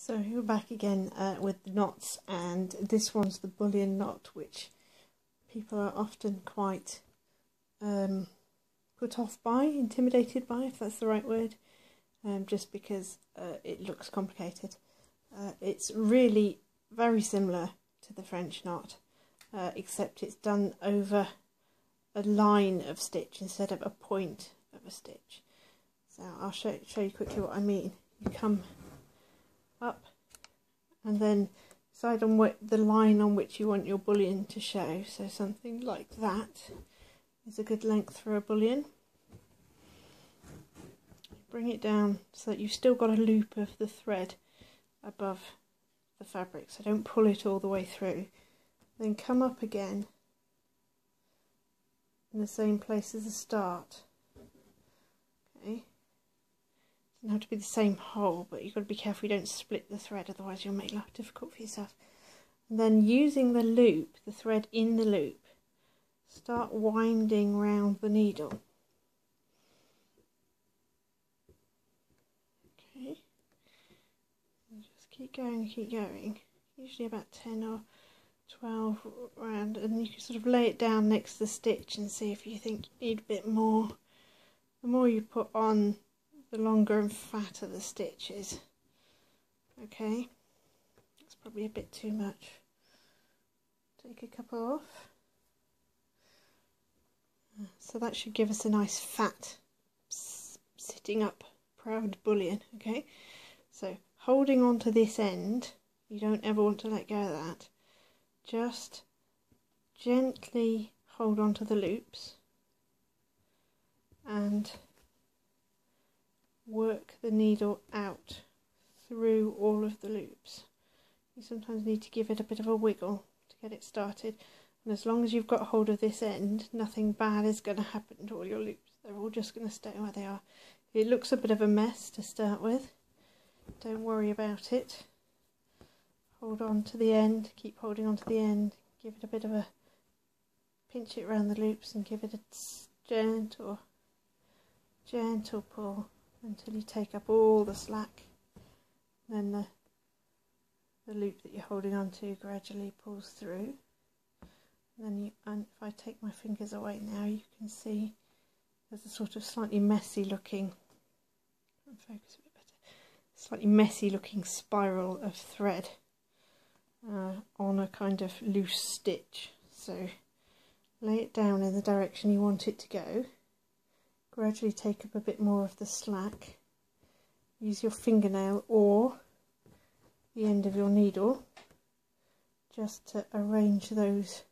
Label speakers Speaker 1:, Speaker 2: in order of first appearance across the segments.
Speaker 1: So we're back again with the knots, and this one's the bullion knot, which people are often quite put off by, intimidated by, if that's the right word, just because it looks complicated. It's really very similar to the French knot, except it's done over a line of stitch instead of a point of a stitch. So I'll show you quickly what I mean. You come up and then decide on what the line on which you want your bullion to show. So something like that is a good length for a bullion. Bring it down so that you've still got a loop of the thread above the fabric, so don't pull it all the way through. Then come up again in the same place as the start. Okay. Doesn't have to be the same hole, but you've got to be careful you don't split the thread, otherwise you'll make life difficult for yourself. And then using the loop, the thread in the loop, start winding round the needle. Okay. And just keep going, usually about 10 or 12 round, and you can sort of lay it down next to the stitch and see if you think you need a bit more. The more you put on, the longer and fatter the stitch is. Okay, that's probably a bit too much. Take a couple off. So that should give us a nice fat, sitting up, proud bullion. Okay, so holding on to this end, you don't ever want to let go of that. Just gently hold on to the loops and work the needle out through all of the loops. You sometimes need to give it a bit of a wiggle to get it started, and as long as you've got hold of this end, nothing bad is going to happen to all your loops. They're all just going to stay where they are. It looks a bit of a mess to start with. Don't worry about it. Hold on to the end, keep holding on to the end, give it a bit of a pinch it around the loops and give it a gentle pull until you take up all the slack. Then the loop that you're holding on to gradually pulls through. And if I take my fingers away now, you can see there's a sort of slightly messy looking, focus a bit better, slightly messy looking spiral of thread on a kind of loose stitch. So lay it down in the direction you want it to go. Gradually take up a bit more of the slack. Use your fingernail or the end of your needle just to arrange those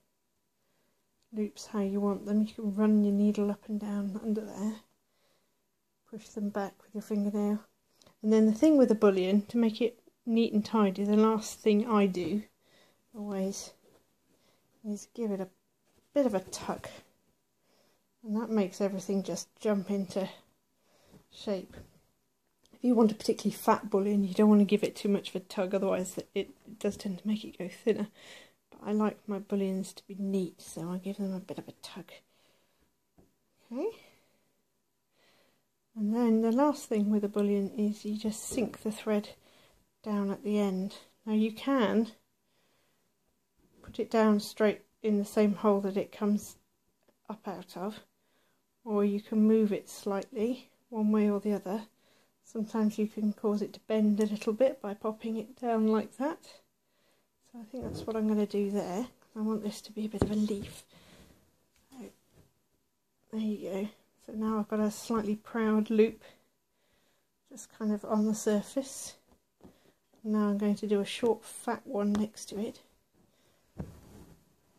Speaker 1: loops how you want them. You can run your needle up and down under there. Push them back with your fingernail. And then the thing with the bullion, to make it neat and tidy, the last thing I do always is give it a bit of a tug. And that makes everything just jump into shape. If you want a particularly fat bullion, you don't want to give it too much of a tug, otherwise it does tend to make it go thinner. But I like my bullions to be neat, so I give them a bit of a tug. Okay. And then the last thing with a bullion is you just sink the thread down at the end. Now you can put it down straight in the same hole that it comes up out of, or you can move it slightly one way or the other. Sometimes you can cause it to bend a little bit by popping it down like that. So I think that's what I'm going to do there. I want this to be a bit of a leaf. So, there you go. So now I've got a slightly proud loop just kind of on the surface. Now I'm going to do a short fat one next to it to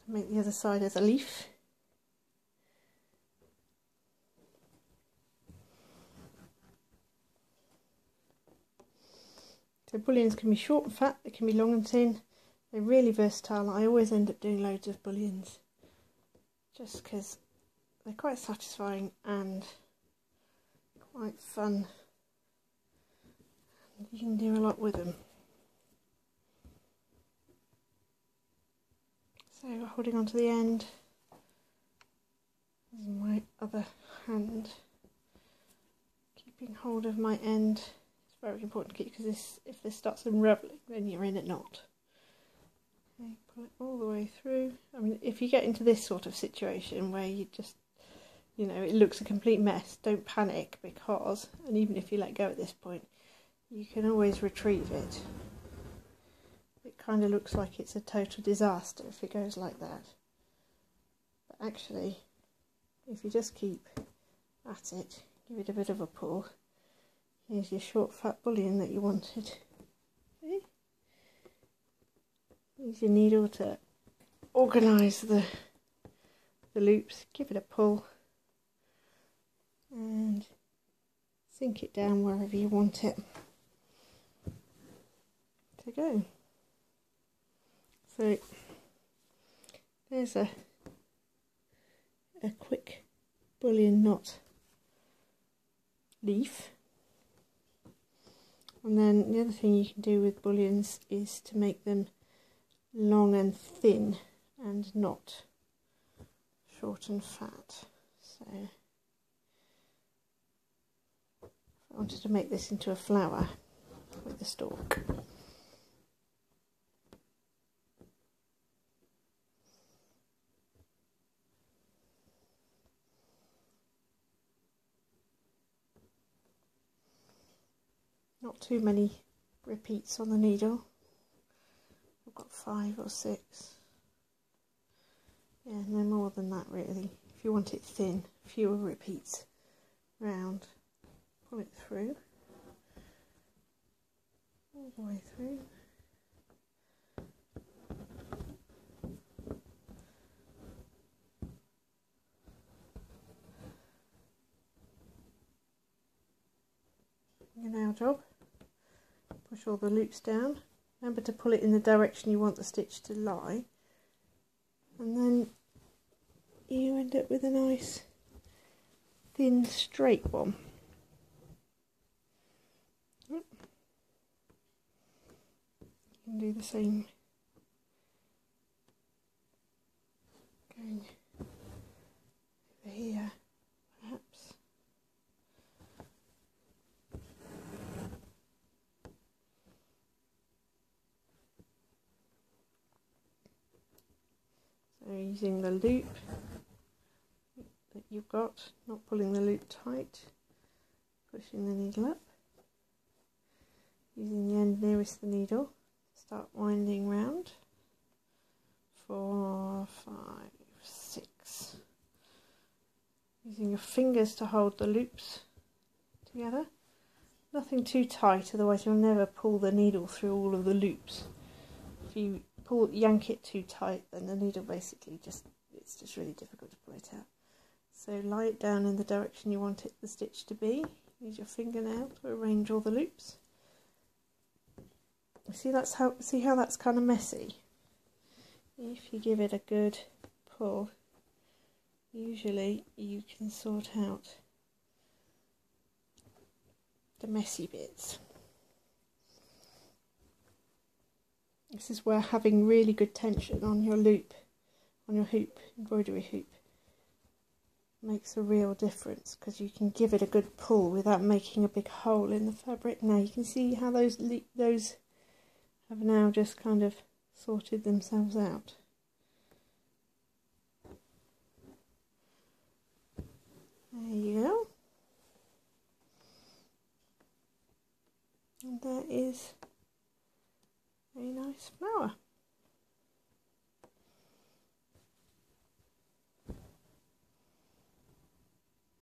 Speaker 1: make the other side as a leaf. So bullions can be short and fat, they can be long and thin. They're really versatile. I always end up doing loads of bullions just because they're quite satisfying and quite fun. You can do a lot with them. So holding on to the end, this is my other hand, keeping hold of my end very important to keep, because if this starts unravelling, then you're in a knot. Okay, pull it all the way through. I mean, if you get into this sort of situation where you just, you know, it looks a complete mess, don't panic, because, and even if you let go at this point, you can always retrieve it. It kind of looks like it's a total disaster if it goes like that. But actually, if you just keep at it, give it a bit of a pull, here's your short fat bullion that you wanted. Okay. Use your needle to organise the loops, give it a pull, and sink it down wherever you want it to go. So there's a quick bullion knot leaf. And then the other thing you can do with bullions is to make them long and thin and not short and fat. So if I wanted to make this into a flower with the stalk, not too many repeats on the needle. I've got 5 or 6. Yeah, no more than that really. If you want it thin, fewer repeats round. Pull it through, all the way through. Your nail job. Push all the loops down. Remember to pull it in the direction you want the stitch to lie. And then you end up with a nice thin straight one. You can do the same going over here perhaps. So using the loop that you've got, not pulling the loop tight, pushing the needle up, using the end nearest the needle, start winding round. 4, 5, 6. Using your fingers to hold the loops together. Nothing too tight, otherwise you'll never pull the needle through all of the loops. If you yank it too tight, then the needle basically it's just really difficult to pull it out. So lie it down in the direction you want the stitch to be. Use your fingernail to arrange all the loops. See how that's kind of messy. If you give it a good pull, usually you can sort out the messy bits. This is where having really good tension on your loop, on your hoop, embroidery hoop, makes a real difference, because you can give it a good pull without making a big hole in the fabric. Now you can see how those have now just kind of sorted themselves out. There you go. And there is a nice flower.